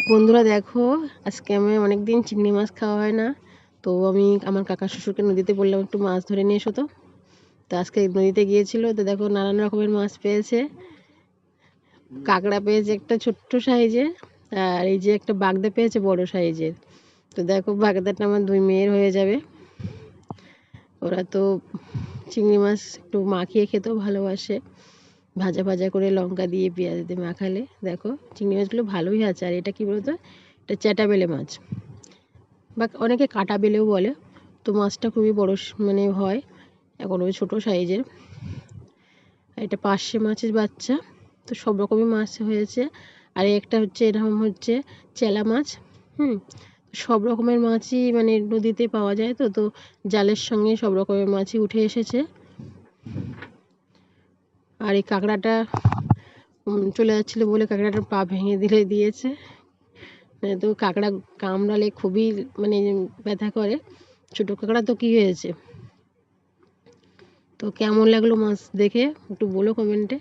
বন্ধুরা দেখো, আজকে আমি অনেকদিন চিংড়ি মাছ খাওয়া হয় না। তো আমি আমার কাকা শ্বশুরকে নদীতে বললাম একটু মাছ ধরে নিয়ে এসো। তো আজকে নদীতে গিয়েছিল, তো দেখো নানান রকমের মাছ পেয়েছে। কাঁকড়া পেয়েছে একটা ছোট্ট সাইজের, আর এই যে একটা বাগদা পেয়েছে বড় সাইজের। তো দেখো বাগদাটা আমার দুই মেয়ের হয়ে যাবে। ওরা তো চিংড়ি মাছ একটু মাখিয়ে খেতেও ভালোবাসে, ভাজা ভাজা করে লঙ্কা দিয়ে পেঁয়াজ দিয়ে মাখালে। দেখো চিংড়ি মাছগুলো ভালোই আছে। আর এটা কি বলতো, এটা চ্যাটা বেলে মাছ বা অনেকে কাটা বেলেও বলে। তো মাছটা খুবই বড় মানে হয়, এখন ওই ছোটো সাইজের। এটা পার্শে মাছের বাচ্চা। তো সব রকমই মাছ হয়েছে। আর একটা হচ্ছে এরকম হচ্ছে চেলা মাছ। সব রকমের মাছই মানে নদীতে পাওয়া যায়। তো তো জালের সঙ্গে সব রকমের মাছই উঠে এসেছে। আর এই কাঁকড়াটা চলে যাচ্ছিলো বলে কাঁকড়াটার পা ভেঙে দিয়েছে। তো কাঁকড়া কামড়ালে খুবই মানে ব্যথা করে। ছোটো কাঁকড়া তো কী হয়েছে। তো কেমন লাগলো মাছ দেখে একটু বলো কমেন্টে।